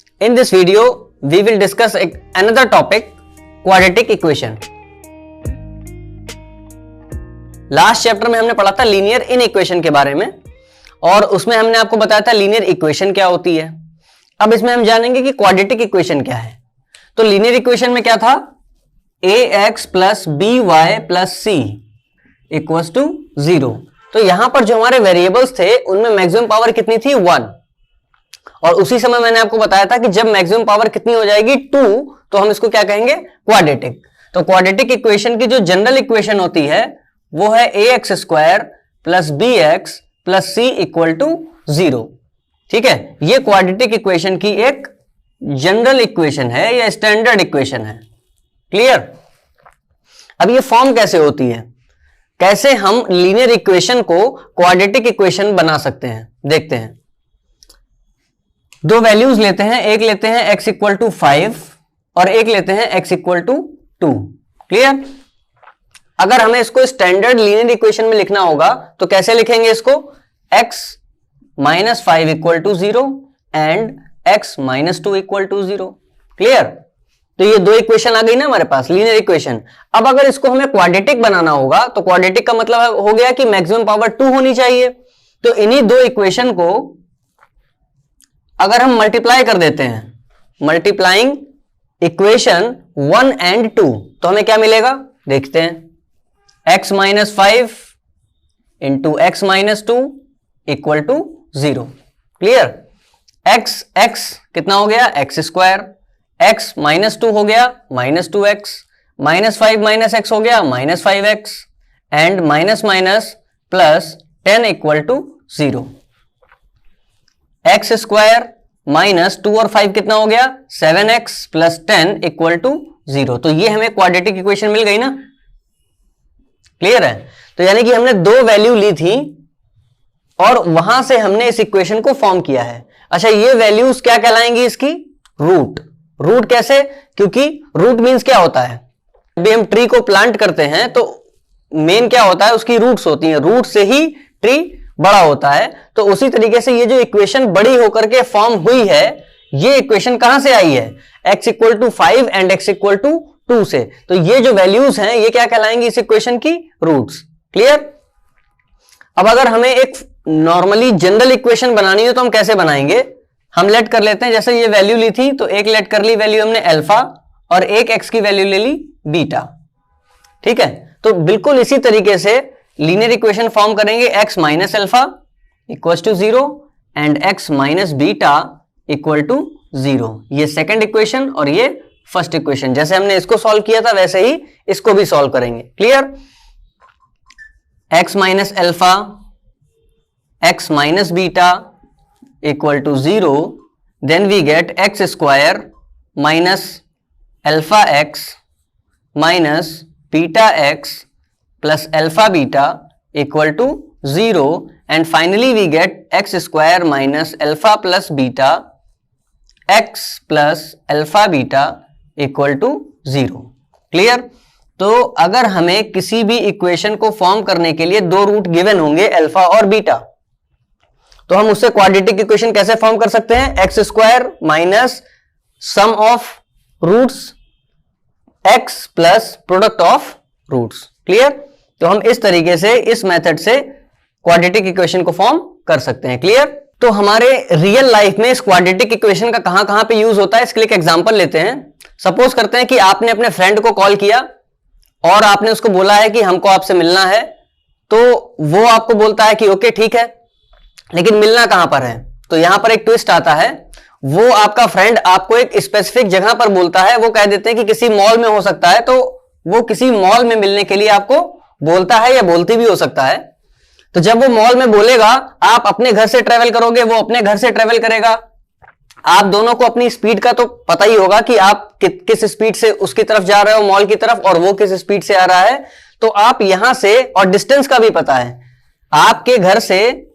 In this video, we will discuss another topic, quadratic equation. Last chapter में हमने पढ़ा था लीनियर इन इक्वेशन के बारे में और उसमें हमने आपको बताया था लीनियर इक्वेशन क्या होती है। अब इसमें हम जानेंगे कि क्वाड्रेटिक इक्वेशन क्या है। तो लीनियर इक्वेशन में क्या था, ax plus B Y plus C equals to 0। तो यहां पर जो हमारे वेरिएबल्स थे उनमें मैक्सिमम पावर कितनी थी, 1। और उसी समय मैंने आपको बताया था कि जब मैक्सिमम पावर कितनी हो जाएगी, 2, तो हम इसको क्या कहेंगे, क्वाड्रेटिक। तो क्वाड्रेटिक इक्वेशन की जो जनरल इक्वेशन होती है वो है ax square plus B X plus C equal to 0। ठीक है, ये क्वाड्रेटिक इक्वेशन की एक जनरल इक्वेशन है या स्टैंडर्ड इक्वेशन है। क्लियर। अब ये फॉर्म कैसे होती है, कैसे हम लीनियर इक्वेशन को क्वाड्रेटिक इक्वेशन बना सकते हैं, देखते हैं। दो वैल्यूज लेते हैं, एक लेते हैं x इक्वल टू 5 और एक लेते हैं x इक्वल टू 2। क्लियर। अगर हमें इसको स्टैंडर्ड लीनियर इक्वेशन में लिखना होगा तो कैसे लिखेंगे इसको, x minus 5 equal to 0 and x minus 2 equal to 0। Clear. तो ये दो इक्वेशन आ गई ना हमारे पास, लीनियर इक्वेशन। अब अगर इसको हमें क्वाड्रेटिक बनाना होगा तो क्वाड्रेटिक का मतलब हो गया कि मैक्सिमम पावर 2 होनी चाहिए। तो इन्हीं दो इक्वेशन को अगर हम मल्टीप्लाई कर देते हैं, मल्टीप्लाइंग इक्वेशन 1 एंड 2, तो हमें क्या मिलेगा, देखते हैं। x minus 5 into X minus 2 equal to 0। Clear. x कितना हो गया, x स्क्वायर, x माइनस 2 हो गया minus 2x, minus 5 minus x हो गया minus 5x and minus minus plus 10 equal to 0। x square minus 2 और 5 कितना हो गया, 7x प्लस 10 इक्वल टू 0। तो ये हमें क्वाड्रेटिक इक्वेशन मिल गई ना। क्लियर है। तो यानी कि हमने दो वैल्यू ली थी और वहां से हमने इस इक्वेशन को फॉर्म किया है। अच्छा, ये वैल्यूज क्या कहलाएंगी, इसकी रूट। रूट कैसे, क्योंकि रूट मीन्स क्या होता है, जब भी हम ट्री को प्लांट करते हैं तो मेन क्या होता है, उसकी रूट्स होती हैं। रूट से ही ट्री बड़ा होता है। तो उसी तरीके से ये जो इक्वेशन बड़ी होकर के फॉर्म हुई है, ये इक्वेशन कहां से आई है, x equal to 5 and x equal to 2 से। तो ये जो वैल्यूज हैं ये क्या कहलाएंगी, इस इक्वेशन की रूट्स। क्लियर। अब अगर हमें एक नॉर्मली जनरल इक्वेशन बनानी हो तो हम कैसे बनाएंगे, हम लेट कर लेते हैं, जैसे ये वैल्यू ली थी तो एक लेट कर ली वैल्यू हमने अल्फा और एक x की वैल्यू ले ली बीटा। ठीक है। तो बिल्कुल इसी तरीके से लीनियर इक्वेशन फॉर्म करेंगे, x minus alpha equal to 0 and x minus beta equal to 0। ये सेकंड इक्वेशन और ये फर्स्ट इक्वेशन। जैसे हमने इसको सॉल्व किया था वैसे ही इसको भी सॉल्व करेंगे। Clear. x minus alpha x minus beta equal to 0, then we get x square minus alpha x minus beta x plus alpha beta equal to 0 and finally we get x square minus alpha plus beta x plus alpha beta equal to 0। Clear. तो अगर हमें किसी भी equation को form करने के लिए दो रूट गिवन होंगे, अल्फा और बीटा, तो हम उससे क्वाड्रेटिक इक्वेशन कैसे फॉर्म कर सकते हैं, X square minus sum of roots x plus product of roots. Clear. तो हम इस तरीके से, इस मेथड से क्वाड्रेटिक इक्वेशन को फॉर्म कर सकते हैं। क्लियर। तो हमारे रियल लाइफ में इस क्वाड्रेटिक इक्वेशन का कहां कहां पे यूज होता है, इसके लिए एक एग्जांपल लेते हैं। सपोज करते हैं कि आपने अपने फ्रेंड को कॉल किया और आपने उसको बोला है कि हमको आपसे मिलना है, तो वो आपको बोलता है कि ओके ठीक है, लेकिन मिलना कहां पर है। तो यहां पर एक ट्विस्ट आता है, वो आपका फ्रेंड आपको एक स्पेसिफिक जगह पर बोलता है। वो कह देते हैं कि किसी मॉल में हो सकता है, तो वो किसी मॉल में मिलने के लिए आपको बोलता है या बोलती भी हो सकता है। तो जब वो मॉल में बोलेगा, आप अपने घर से ट्रेवल करोगे, वो अपने घर से ट्रेवल करेगा। आप दोनों को अपनी स्पीड का तो पता ही होगा कि आप किस स्पीड से उसकी तरफ जा रहे हो मॉल की तरफ, और वो किस स्पीड से आ रहा है। तो आप यहां से, और डिस्टेंस का भी पता है, आपके घर से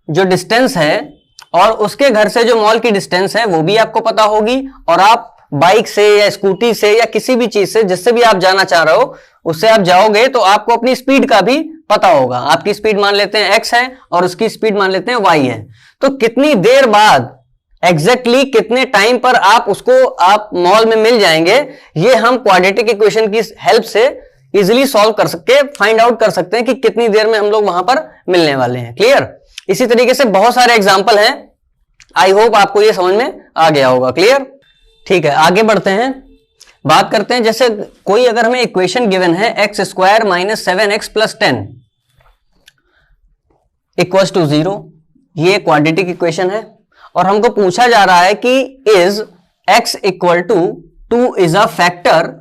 जो डिस्टेंस है और उसके घर से जो मॉल की डिस्टेंस है वो भी आपको पता होगी। और आप बाइक से या स्कूटी से या किसी भी चीज से, जिससे भी आप जाना चाह रहे हो, उससे आप जाओगे तो आपको अपनी स्पीड का भी पता होगा। आपकी स्पीड मान लेते हैं x है और उसकी स्पीड मान लेते हैं y है। तो कितनी देर बाद एग्जैक्टली कितने टाइम पर आप मॉल में मिल जाएंगे, ये हम क्वाड्रेटिक इक्वेशन की हेल्प से इजीली सॉल्व कर सकते, फाइंड आउट कर सकते हैं कि कितनी देर में हम लोग वहां पर मिलने वाले हैं। क्लियर? इसी तरीके से बहुत सारे एग्जाम्पल हैं, आई होप आपको ये समझ में आ गया होगा। क्लियर? ठीक है, आगे बढ़ते हैं, बात करते हैं। जैसे कोई अगर हमें इक्वेशन गिवन है X square minus 7x plus 10 equals to 0, ये क्वाड्रेटिक इक्वेशन है और हमको पूछा जा रहा है कि is x equal to 2 is a factor,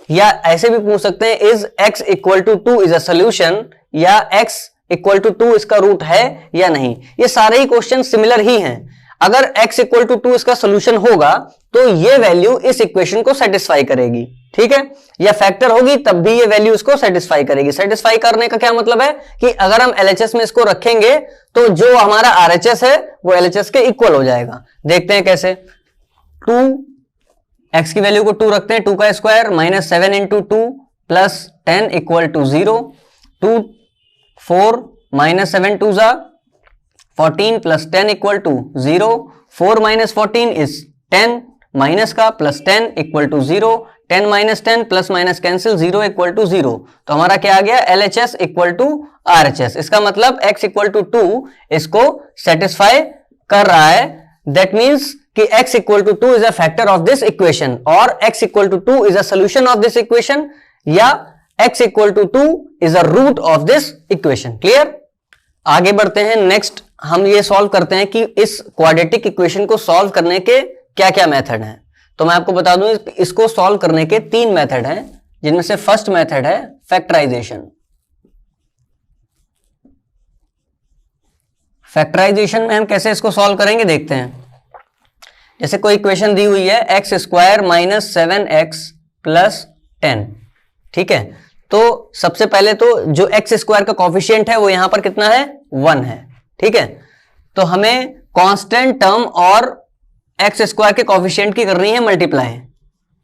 या ऐसे भी पूछ सकते हैं is x equal to 2 is a solution, या x इक्वल टू 2 इसका रूट है या नहीं। ये सारे ही क्वेश्चन सिमिलर ही हैं। अगर x इक्वल टू 2 इसका सोल्यूशन होगा तो ये वैल्यू इस इक्वेशन को सेटिस्फाई करेगी, ठीक है, या फैक्टर होगी तब भी ये वैल्यू इसको सेटिस्फाई करेगी। सेटिस्फाई करने का क्या मतलब है कि अगर हम LHS में इसको रखेंगे तो जो हमारा RHS है वो LHS के इक्वल हो जाएगा। देखते हैं कैसे। 2 x की वैल्यू को 2 रखते हैं, 2 का square minus 7 into 2 plus 10 equal to 0, 2 4 minus 7 2 जा 14 plus 10 equal to 0, 4 minus 14 is 10, minus का plus 10 equal to 0, 10 minus 10 plus minus cancel, 0 equal to 0। तो हमारा क्या आ गया? LHS equal to RHS। इसका मतलब x इक्वल टू 2 इसको सेटिस्फाई कर रहा है। दैट मीन्स कि x equal to 2 is a factor of this equation, और x equal to 2 is a solution of this equation, या x equal to 2 is a root of this equation. Clear? आगे बढ़ते हैं। Next हम ये solve करते हैं कि इस क्वाड्रेटिक इक्वेशन को सॉल्व करने के क्या क्या मेथड हैं। तो मैं आपको बता दूं इसको सॉल्व करने के 3 मेथड हैं, जिनमें से फर्स्ट मेथड है फैक्टराइजेशन। फैक्टराइजेशन में हम कैसे इसको सॉल्व करेंगे देखते हैं। जैसे कोई इक्वेशन दी हुई है X square minus 7x plus 10, ठीक है, तो सबसे पहले तो जो एक्स स्क्वायर का कॉफिशिएंट है वो यहां पर कितना है? 1 है, ठीक है। तो हमें कांस्टेंट टर्म और एक्स स्क्वायर के कॉफिशिएंट की करनी है मल्टीप्लाई,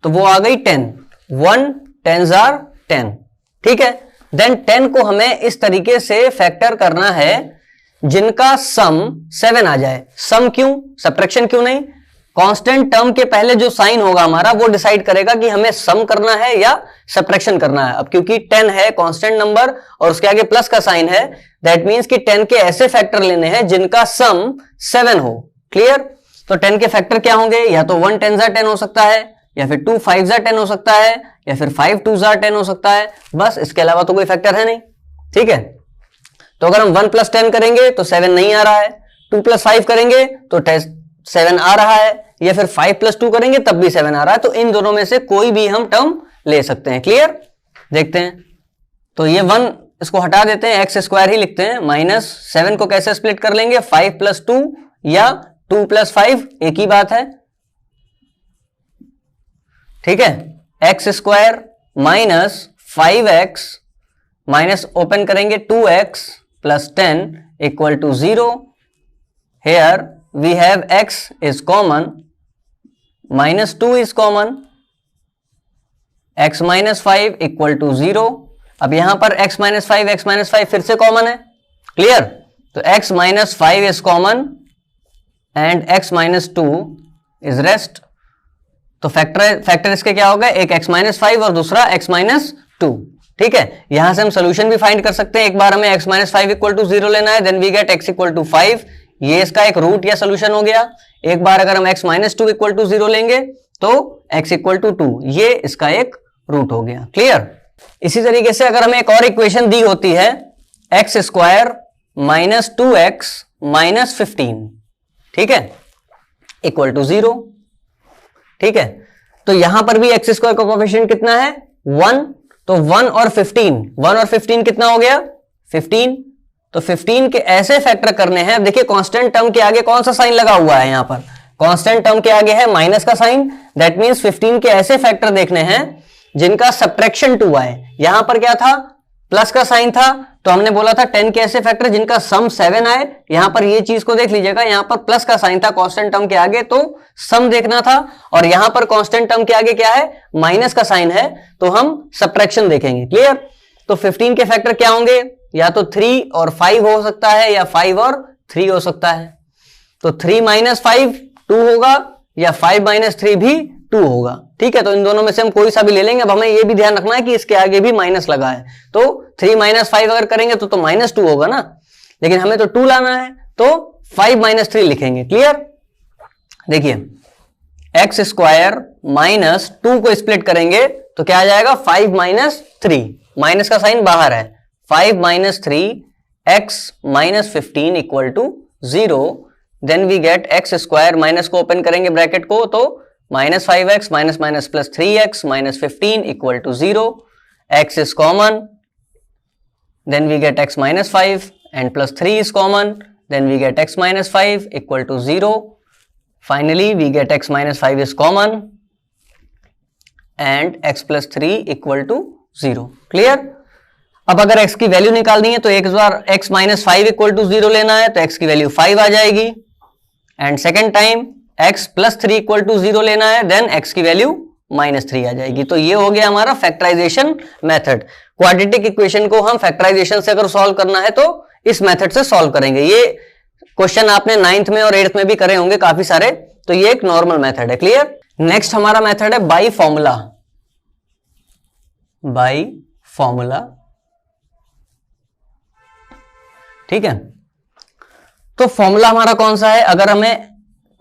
तो वो आ गई 10, 1 10s are 10, ठीक है। देन 10 को हमें इस तरीके से फैक्टर करना है जिनका सम 7 आ जाए। सम क्यों, सब्ट्रैक्शन क्यों नहीं? कांस्टेंट टर्म के पहले जो साइन होगा हमारा वो डिसाइड करेगा कि हमें सम करना है या सब्ट्रैक्शन करना है। अब क्योंकि 10 है कांस्टेंट नंबर और उसके आगे प्लस का साइन है, दैट मींस कि 10 के ऐसे फैक्टर लेने हैं जिनका सम 7 हो। क्लियर? तो 10 के फैक्टर क्या होंगे? या तो 1 10s are 10 हो सकता है, या फिर 2 5s are 10 हो सकता है, या फिर 5 2s are 10 हो सकता है। बस इसके अलावा तो कोई फैक्टर है नहीं, ठीक है। तो अगर हम 1 प्लस 10 करेंगे तो 7 नहीं आ रहा है, 2 प्लस 5 करेंगे तो 7 आ रहा है, या फिर 5 प्लस 2 करेंगे तब भी 7 आ रहा है। तो इन दोनों में से कोई भी हम टर्म ले सकते हैं। क्लियर? देखते हैं। तो ये 1 इसको हटा देते हैं, एक्स स्क्वायर ही लिखते हैं, माइनस 7 को कैसे स्प्लिट कर लेंगे? 5 प्लस 2 या 2 प्लस 5, एक ही बात है, ठीक है। X square minus 5x minus open करेंगे 2x plus 10 equal to 0। Here we have x is common, minus 2 is common, x minus 5 equal to 0। अब यहां पर x माइनस 5 फिर से कॉमन है। क्लियर? तो x minus 5 is common and x minus 2 is rest. तो factor इसके क्या होगा? एक x माइनस 5 और दूसरा x माइनस 2, ठीक है। यहां से हम सोल्यूशन भी फाइंड कर सकते हैं। एक बार हमें x माइनस 5 इक्वल टू 0 लेना है, then we get x equal to 5, ये इसका एक रूट या सोल्यूशन हो गया। एक बार अगर हम x माइनस 2 इक्वल टू 0 लेंगे तो x इक्वल टू 2, ये इसका एक रूट हो गया। क्लियर? इसी तरीके से अगर हमें एक और इक्वेशन दी होती है X square minus 2x minus 15, ठीक है, इक्वल टू 0, ठीक है। तो यहां पर भी एक्स स्क्वायर का कोएफिशिएंट कितना है? 1। तो 1 और 15 कितना हो गया? 15। तो 15 के ऐसे फैक्टर करने हैं। देखिए कांस्टेंट टर्म के आगे कौन सा साइन लगा हुआ है? यहां पर कांस्टेंट टर्म के आगे है माइनस का साइन, दैट मींस 15 के ऐसे फैक्टर देखने हैं जिनका सब्ट्रैक्शन 2 आए। यहां पर क्या था? प्लस का साइन था, तो हमने बोला था 10 के ऐसे फैक्टर जिनका सम 7 आए। यहां पर ये चीज को देख लीजिएगा, यहां पर प्लस का साइन था कांस्टेंट टर्म के आगे, तो सम देखना था, और यहां पर कांस्टेंट टर्म के आगे क्या है? माइनस का साइन है, तो हम सब्ट्रैक्शन देखेंगे। क्लियर? तो 15 के फैक्टर क्या होंगे? या तो 3 और 5 हो सकता है, या 5 और 3 हो सकता है। तो 3 माइनस 5 2 होगा या 5 माइनस 3 भी 2 होगा। ठीक है, तो इन दोनों में से हम कोई सा भी ले लेंगे। अब हमें ये भी ध्यान रखना है कि इसके आगे भी माइनस लगा है, तो 3 माइनस 5 अगर करेंगे तो -2 होगा ना, लेकिन हमें तो 2 लाना है तो 5 माइनस 3 लिखेंगे। क्लियर? देखिए एक्स स्क्वायर माइनस 2 को स्प्लिट करेंगे तो क्या आ जाएगा 5 माइनस 3, माइनस का साइन बाहर है, 5 minus 3 X minus 15 equal to 0। Then we get X square, minus को ओपन करेंगे ब्रैकेट को तो -5x minus minus plus 3x minus 15 equal to 0। x is common, then we get x minus 5 and plus 3 is common, then we get x minus 5 equal to 0. Finally we get x minus 5 is common and x plus 3 equal to 0. Clear? अब अगर x की value निकालनी है तो एक बार x minus 5 equal to 0 लेना है तो x की वैल्यू 5 आ जाएगी, and second time x plus 3 equal to 0 लेना है, देन x की वैल्यू -3 आ जाएगी। तो ये हो गया हमारा फैक्टराइजेशन मेथड। क्वाड्रेटिक इक्वेशन को हम फैक्टराइजेशन से अगर सॉल्व करना है तो इस मेथड से सॉल्व करेंगे। ये क्वेश्चन आपने 9th में और 8th में भी करे होंगे काफी सारे, तो ये एक नॉर्मल मेथड है। क्लियर? नेक्स्ट हमारा मेथड है बाई फॉर्मूला। बाई फॉर्मूला, ठीक है। तो फॉर्मूला हमारा कौन सा है? अगर हमें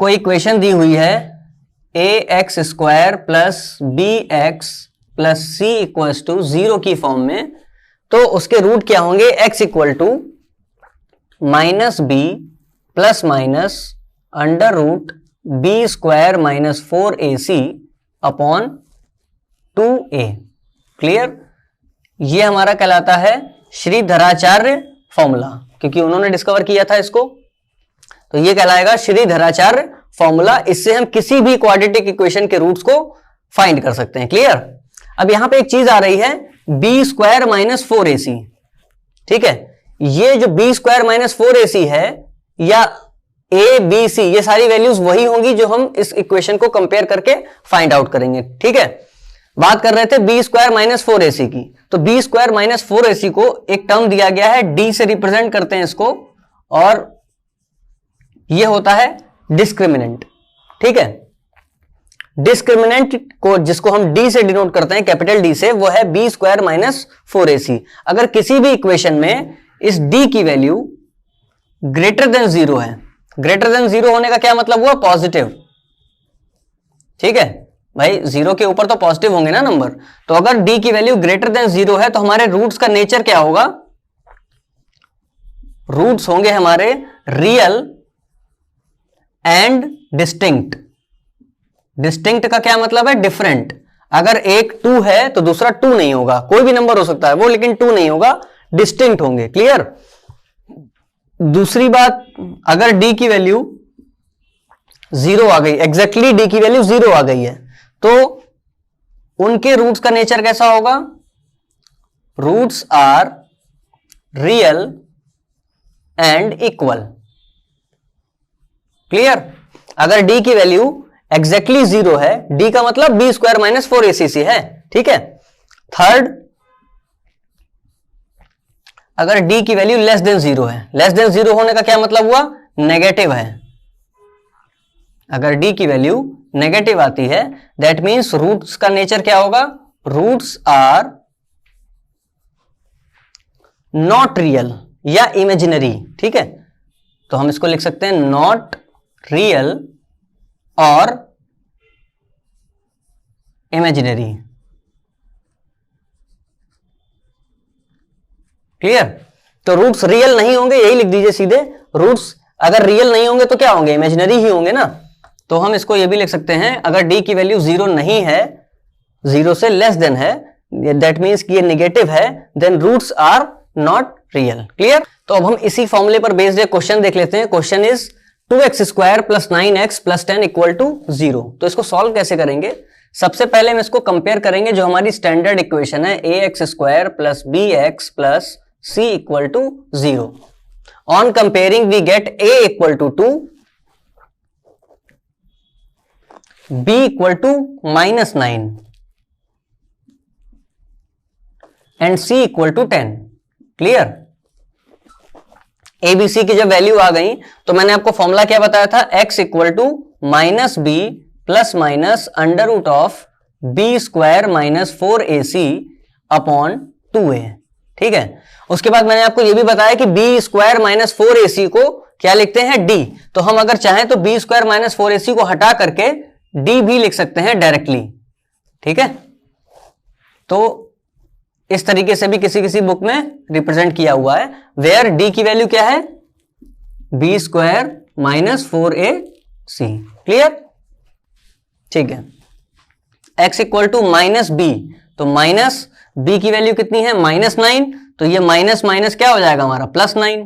कोई इक्वेशन दी हुई है ax square plus B X plus C equals to 0 की फॉर्म में, तो उसके रूट क्या होंगे? x equal to minus B plus minus under root B square minus 4ac upon 2a। Clear? ये हमारा कहलाता है श्रीधराचार्य फॉर्मूला, क्योंकि उन्होंने डिस्कवर किया था इसको, तो ये कहलाएगा श्रीधराचार्य फॉर्मूला। इससे हम किसी भी क्वाड्रेटिक इक्वेशन के रूट्स को फाइंड कर सकते हैं। क्लियर? अब यहां पे एक चीज आ रही है बी स्क्वायर माइनस 4ac, ठीक है। ये जो बी स्क्वायर माइनस 4ac है या ए बी सी, ये सारी वैल्यूज वही होंगी जो हम इस इक्वेशन को कंपेयर करके फाइंड आउट करेंगे। ठीक है, बात कर रहे थे बी स्क्वायर माइनस 4ac की, तो बी स्क्वायर माइनस 4ac को एक टर्म दिया गया है, डी से रिप्रेजेंट करते हैं इसको, और ये होता है डिस्क्रिमिनेंट। ठीक है, डिस्क्रिमिनेंट को जिसको हम डी से डिनोट करते हैं, कैपिटल डी से, वो है बी स्क्वायर माइनस 4ac। अगर किसी भी इक्वेशन में इस डी की वैल्यू ग्रेटर देन 0 है, ग्रेटर देन 0 होने का क्या मतलब हुआ? पॉजिटिव। ठीक है भाई, 0 के ऊपर तो पॉजिटिव होंगे ना नंबर, तो अगर डी की वैल्यू ग्रेटर देन 0 है तो हमारे रूट्स का नेचर क्या होगा? रूट्स होंगे हमारे रियल एंड डिस्टिंक्ट। डिस्टिंक्ट का क्या मतलब है? डिफरेंट। अगर एक 2 है तो दूसरा 2 नहीं होगा, कोई भी नंबर हो सकता है वो, लेकिन 2 नहीं होगा, डिस्टिंक्ट होंगे। क्लियर? दूसरी बात, अगर डी की वैल्यू 0 आ गई, एग्जैक्टली डी की वैल्यू 0 आ गई है, तो उनके रूट्स का नेचर कैसा होगा? Roots are real and equal. Clear? अगर डी की वैल्यू एग्जैक्टली 0 है, डी का मतलब बी स्क्वायर माइनस 4ac है। ठीक है। थर्ड, अगर डी की वैल्यू लेस देन 0 है, लेस देन 0 होने का क्या मतलब हुआ? नेगेटिव है। अगर डी की वैल्यू नेगेटिव आती है, दैट मीन्स रूट्स का नेचर क्या होगा? रूट्स आर नॉट रियल या इमेजिनरी। ठीक है, तो हम इसको लिख सकते हैं नॉट रियल और इमेजिनरी। क्लियर? तो रूट्स रियल नहीं होंगे, यही लिख दीजिए सीधे। रूट्स अगर रियल नहीं होंगे तो क्या होंगे? इमेजिनरी ही होंगे ना। तो हम इसको ये भी लिख सकते हैं, अगर डी की वैल्यू 0 नहीं है, 0 से लेस देन है, दैट मीन्स कि ये नेगेटिव है, then roots are not real. Clear? तो अब हम इसी फॉर्मूले पर बेस्ड एक क्वेश्चन देख लेते हैं। Question is 2x square plus 9x plus 10 equal to 0। तो इसको सॉल्व कैसे करेंगे? सबसे पहले हम इसको कंपेयर करेंगे जो हमारी स्टैंडर्ड इक्वेशन है, ax square plus bx plus c equal to 0। On comparing we get a equal to 2, b equal to -9 and c equal to 10। Clear? ABC की जब वैल्यू आ गई तो मैंने आपको फॉर्मूला क्या बताया था? x equal to minus B plus minus under root of B square minus 4ac upon 2a। ठीक है, उसके बाद मैंने आपको यह भी बताया कि बी स्क्वायर माइनस 4ac को क्या लिखते हैं, डी। तो हम अगर चाहें तो बी स्क्वायर माइनस 4ac को हटा करके डी भी लिख सकते हैं डायरेक्टली। ठीक है, तो इस तरीके से भी किसी किसी बुक में रिप्रेजेंट किया हुआ है, वेयर डी की वैल्यू क्या है, B square minus 4ac। Clear? ठीक है, x equal to minus B, तो माइनस बी की वैल्यू कितनी है, -9, तो ये माइनस माइनस क्या हो जाएगा हमारा +9,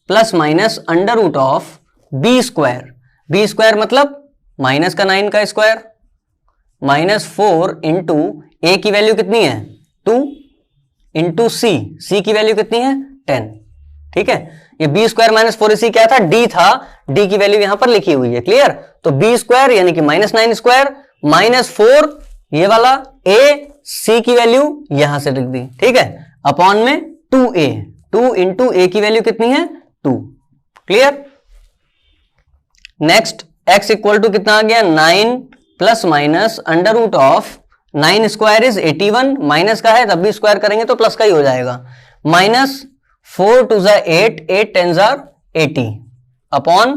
plus minus under root of B square मतलब माइनस का 9 का स्क्वायर -4 इंटू ए की वैल्यू कितनी है 2 इंटू सी की वैल्यू कितनी है 10। ठीक है, ये बी स्क्वायर माइनस 4ac क्या था, डी था, डी की वैल्यू यहां पर लिखी हुई है। क्लियर? तो बी स्क्वायर यानी कि -9 स्क्वायर -4 ये वाला, ए सी की वैल्यू यहां से लिख दी। ठीक है, अपॉन में 2a, 2 इंटू ए की वैल्यू कितनी है 2। Clear? Next x equal to कितना आ गया 9 plus minus under root of 9 square is 81, minus का है तब भी स्क्वायर करेंगे तो प्लस का ही हो जाएगा, -4 2 ज़ा 8, 8 10 ज़ा 80 अपॉन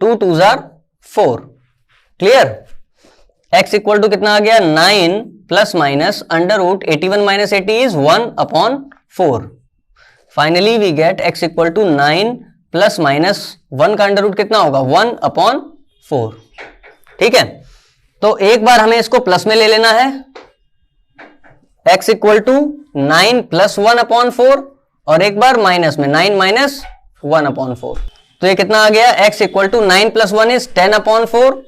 2 2 ज़ा 4। क्लियर? x इक्वल टू कितना आ गया 9 plus minus under root 81 minus 80 is 1 upon 4। Finally we get x equal to 9 plus minus 1 का अंडर रूट कितना होगा 1 अपॉन 4। ठीक है, तो एक बार हमें इसको प्लस में ले लेना है, x equal to 9 plus 1 upon 4, और एक बार माइनस में 9 माइनस 1 अपॉन 4। तो ये कितना आ गया, x equal to 9 plus 1 is 10 upon 4,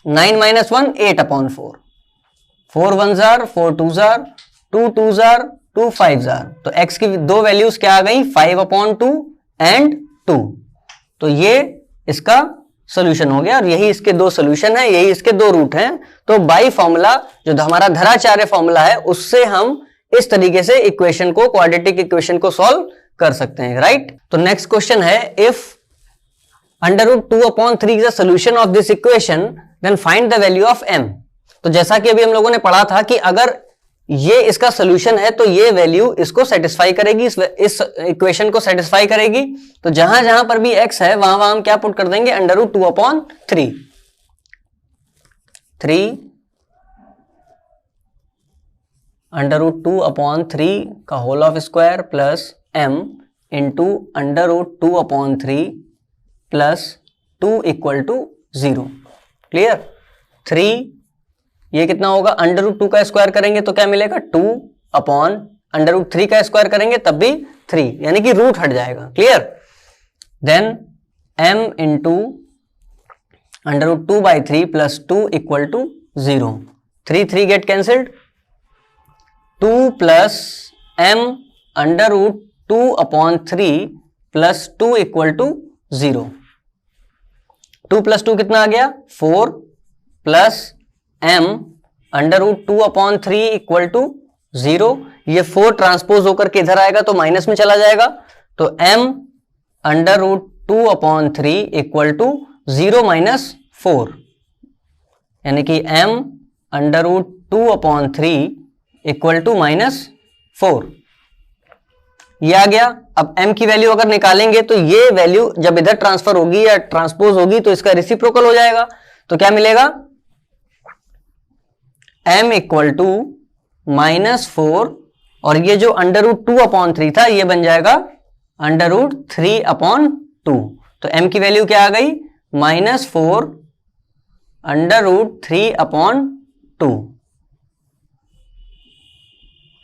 9 minus 1 8 upon 4, 4 1 जार, 4 2 जार, 2 2 जार, 2 5 जार। तो x की दो वैल्यूज क्या आ गई 5 अपॉन 2 एंड 2। तो ये इसका सॉल्यूशन हो गया, और यही इसके दो सॉल्यूशन है, यही इसके दो रूट हैं। तो बाई फॉर्मूला जो हमारा धराचार्य फॉर्मूला है उससे हम इस तरीके से इक्वेशन को, क्वाड्रेटिक इक्वेशन को सॉल्व कर सकते हैं। राइट? तो नेक्स्ट क्वेश्चन है, if under root 2 upon 3 is the solution of this equation then find the value of m। तो जैसा कि अभी हम लोगों ने पढ़ा था कि अगर ये इसका सॉल्यूशन है तो ये वैल्यू इसको सेटिस्फाई करेगी, इस इक्वेशन को सेटिस्फाई करेगी। तो जहां जहां पर भी x है वहां वहां हम क्या पुट कर देंगे, under root 2 upon 3 under root 2 upon 3 का whole of square plus m into under root 2 upon 3 plus 2 equal to 0। Clear? 3 ये कितना होगा, अंडर रूट 2 का स्क्वायर करेंगे तो क्या मिलेगा 2 अपॉन अंडर रूट 3 का स्क्वायर करेंगे तब भी 3, यानी कि रूट हट जाएगा। Clear? Then m into under root 2 by 3 plus 2 equal to 0, 3 3 get cancelled, 2 plus m under root 2 upon 3 plus 2 equal to 0। 2 plus 2 कितना आ गया 4 plus m under root 2 upon 3 equal to 0। ये 4 ट्रांसपोज होकर के इधर आएगा तो माइनस में चला जाएगा, तो m under root 2 upon 3 equal to 0 minus 4, यानी कि m under root 2 upon 3 equal to -4। ये आ गया। अब m की वैल्यू अगर निकालेंगे तो ये वैल्यू जब इधर ट्रांसफर होगी या ट्रांसपोज होगी तो इसका रेसिप्रोकल हो जाएगा। तो क्या मिलेगा, m इक्वल टू -4, और ये जो अंडर रूट 2 अपॉन 3 था ये बन जाएगा अंडर रूट 3 अपॉन 2। तो m की वैल्यू क्या आ गई -4 under root 3 upon 2।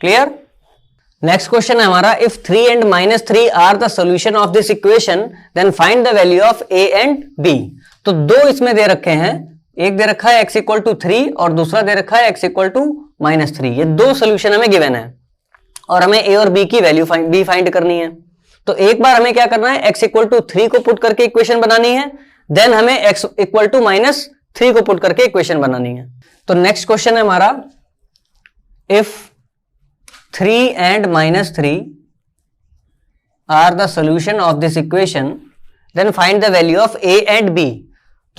Clear? Next question है हमारा, if 3 and -3 are the solution of this equation then find the value of a and b। तो दो इसमें दे रखे हैं, एक दे रखा है x इक्वल टू 3 और दूसरा दे रखा है x इक्वल टू -3। ये दो सोल्यूशन हमें गिवन है और हमें a और b की वैल्यू b फाइंड करनी है। तो एक बार हमें क्या करना है, x इक्वल टू 3 को पुट करके इक्वेशन बनानी है, देन हमें x इक्वल टू -3 को पुट करके इक्वेशन बनानी है। तो नेक्स्ट क्वेश्चन है हमारा, if 3 and -3 are the solution of this equation then find the value of a and b।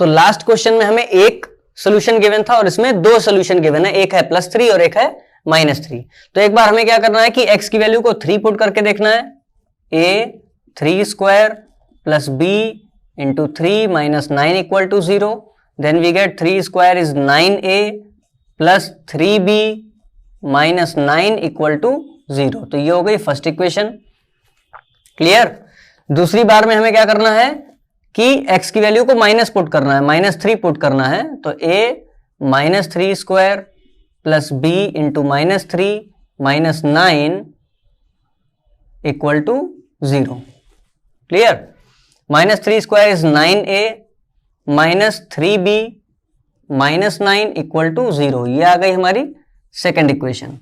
तो लास्ट क्वेश्चन में हमें एक सोल्यूशन गिवन था और इसमें दो सोल्यूशन गिवन है, एक है +3 और एक है -3। तो एक बार हमें क्या करना है कि x की वैल्यू को 3 पुट करके देखना है, a 3 square plus b into 3 minus 9 equal to 0, then we get 3 square is 9a plus 3b minus 9 equal to 0। तो ये हो गई फर्स्ट इक्वेशन। क्लियर। दूसरी बार में हमें क्या करना है कि x की वैल्यू को माइनस पुट करना है, -3 पुट करना है। तो a -3 square plus b into -3 minus 9 equal to 0। Clear. -3 square is 9a minus 3b minus 9 equal to 0। ये आ गई हमारी सेकेंड इक्वेशन।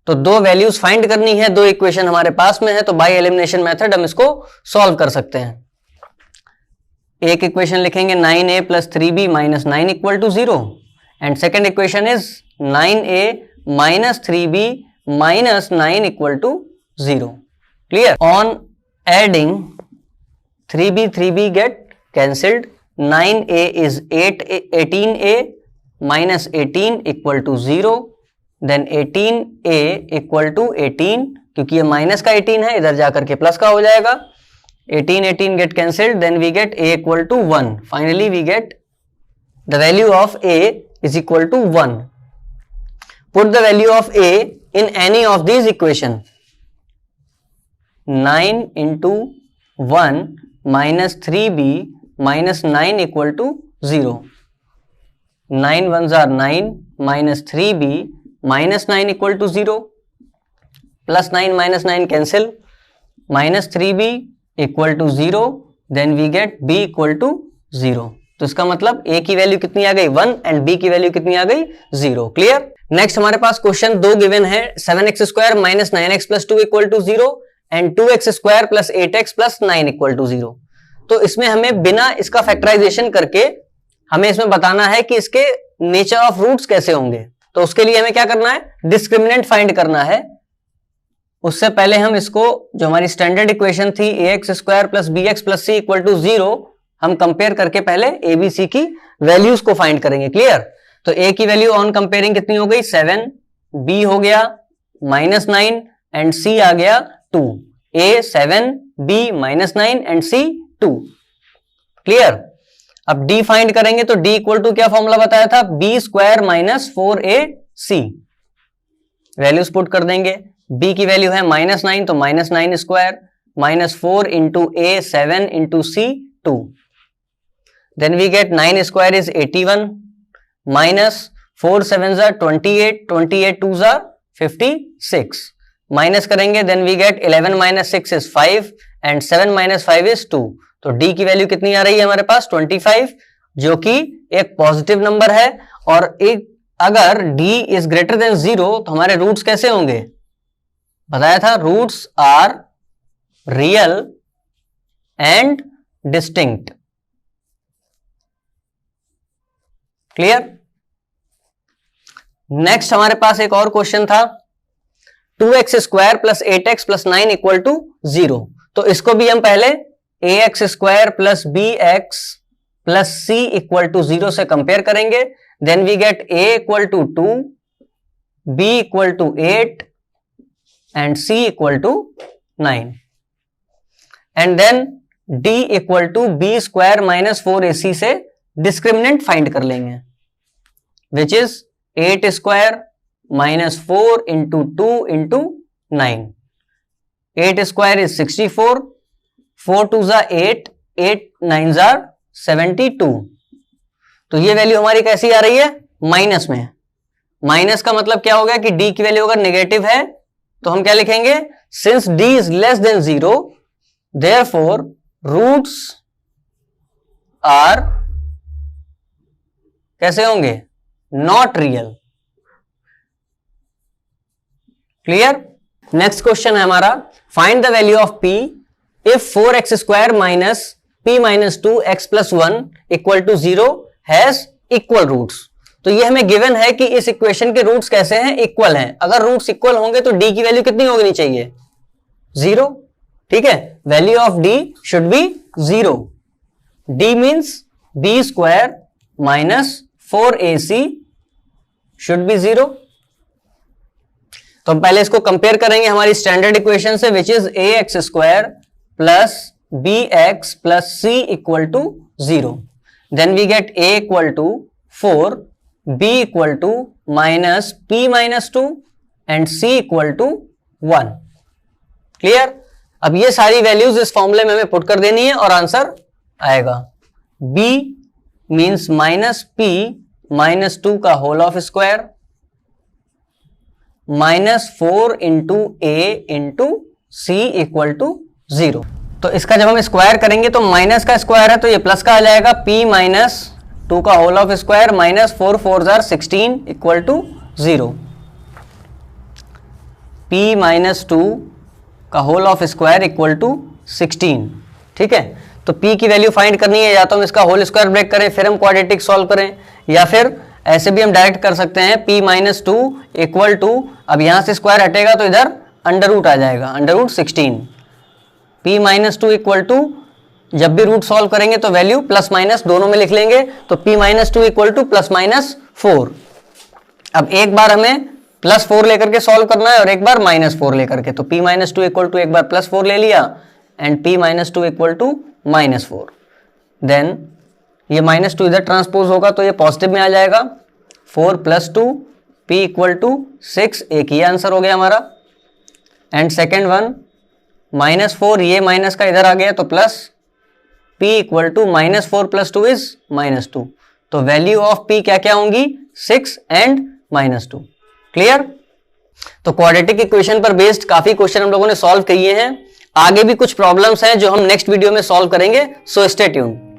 तो दो वैल्यूज फाइंड करनी है, दो इक्वेशन हमारे पास में है, तो बाय एलिमिनेशन मेथड हम इसको सॉल्व कर सकते हैं। एक इक्वेशन लिखेंगे 9a plus 3b minus 9 equal to 0 and second equation is 9a minus 3b minus 9 equal to 0। Clear. On adding 3b get cancelled, 9a is 18a minus 18 equal to 0, then 18a equal to 18, क्योंकि ये minus का 18 है, इधर जाकर के plus का हो जाएगा। 18 get cancelled, then we get a equal to 1. Finally we get the value of a is equal to 1. Put the value of a in any of these equation. 9 into 1 minus 3b minus 9 equal to 0. 9 ones are 9 minus 3b minus 9 equal to 0. Plus 9 minus 9 cancel. Minus 3b equal to 0. Then we get b equal to 0. तो इसका मतलब a की value कितनी आ गई 1 and b की value कितनी आ गई 0। Clear. Next हमारे पास क्वेश्चन दो गिवन है, 7x square minus 9x plus 2 equal to 0 and 2x square plus 8x plus 9 equal to 0। तो इसमें हमें बिना इसका फैक्टराइजेशन करके हमें इसमें बताना है कि इसके नेचर ऑफ रूट्स कैसे होंगे। तो उसके लिए हमें क्या करना है, डिस्क्रिमिनेंट फाइंड करना है। उससे पहले हम इसको, जो हमारी स्टैंडर्ड इक्वेशन थी ax square plus bx plus c equal to 0, हम कंपेयर करके पहले a b c की वैल्यूज को फाइंड करेंगे। क्लियर। तो a की वैल्यू ऑन कंपेयरिंग कितनी हो गई 7, b हो गया -9 एंड c आ गया 2। a 7, b -9 and c 2। Clear. अब d फाइंड करेंगे तो d इक्वल टू क्या फॉर्मूला बताया था, b square minus 4ac। Values put कर देंगे, b की वैल्यू है -9 तो -9 square minus 4 into a 7 into c 2। Then we get 9 square is 81 minus 4 7 28, 28 2 56। माइनस करेंगे then we get 11 minus 6 is 5 and 7 minus 5 is 2। तो d की वैल्यू कितनी आ रही है हमारे पास 25, जो कि एक पॉजिटिव नंबर है। और एक अगर d इज ग्रेटर देन 0 तो हमारे रूट्स कैसे होंगे, बताया था roots are real and distinct. Clear. Next हमारे पास एक और क्वेश्चन था 2x square plus 8x plus 9 equal to 0। तो इसको भी हम पहले ax square plus bx plus c equal to 0 से कंपेयर करेंगे। Then we get a equal to 2, b equal to 8 and c equal to 9 and then d equal to b square minus 4ac से discriminant find कर लेंगे, which is 8 square minus 4 into 2 into 9। 8 square is 64, 4 2 8, 8 9 72। तो ये value हमारी कैसी आ रही है, minus में। माइनस का मतलब क्या हो गया कि d की वैल्यू अगर नेगेटिव है तो हम क्या लिखेंगे, since d is less than 0 therefore roots are कैसे होंगे, not real. Clear. Next question है हमारा, find the value of p if 4x square minus p minus 2x plus 1 equal to 0 has equal roots. तो ये हमें given है कि इस इक्वेशन के रूट्स कैसे हैं, इक्वल हैं। अगर रूट्स इक्वल होंगे तो d की वैल्यू कितनी होनी चाहिए, 0। ठीक है, value of d should be 0। d means B square minus 4ac should be 0। तो हम पहले इसको कंपेयर करेंगे हमारी स्टैंडर्ड इक्वेशन से, which is ax square plus bx plus c equal to 0। Then we get a equal to 4, b equal to minus p minus 2 and c equal to 1। Clear? अब ये सारी वैल्यूज इस फॉर्मूले में हमें पुट कर देनी है और आंसर आएगा b means minus p minus 2 का whole of square minus 4 into a into c equal to 0। तो इसका जब हम स्क्वायर करेंगे तो माइनस का स्क्वायर है तो ये प्लस का आ जाएगा, p माइनस 2 का होल ऑफ स्क्वायर माइनस 4 4 जार 16 इक्वल टू 0। p माइनस 2 का whole of square equal to 16। ठीक है, तो p की वैल्यू फाइंड करनी है, या तो हम इसका होल स्क्वायर ब्रेक करें फिर हम क्वाड्रेटिक सॉल्व करें, या फिर ऐसे भी हम डायरेक्ट कर सकते हैं p माइनस 2 इक्वल टू, अब यहां से स्क्वायर हटेगा तो इधर अंडर रूट आ जाएगा, under root 16। p minus 2 equal to, जब भी रूट सॉल्व करेंगे तो वैल्यू प्लस माइनस दोनों में लिख लेंगे, तो p minus 2 equal two plus minus 4। अब एक बार हमें प्लस 4 लेकर के सॉल्व करना है और एक बार माइनस 4 लेकर के, तो p माइनस 2 इक्वल टू एक बार प्लस 4 ले लिया and p minus 2 equal to minus 4। Then ये माइनस 2 इधर ट्रांसपोज होगा तो ये पॉजिटिव में आ जाएगा, 4 प्लस 2 p इक्वल टू 6, एक ही आंसर हो गया हमारा। एंड सेकेंड वन माइनस 4, ये माइनस का इधर आ गया तो plus, p equal to minus 4 plus 2 is minus 2। तो वैल्यू ऑफ p क्या क्या होंगी, 6 एंड माइनस 2। क्लियर? तो क्वाड्रेटिक इक्वेशन पर बेस्ड काफी क्वेश्चन हम लोगों ने सॉल्व किए हैं, आगे भी कुछ प्रॉब्लम्स हैं जो हम नेक्स्ट वीडियो में सॉल्व करेंगे, सो स्टे ट्यून्ड।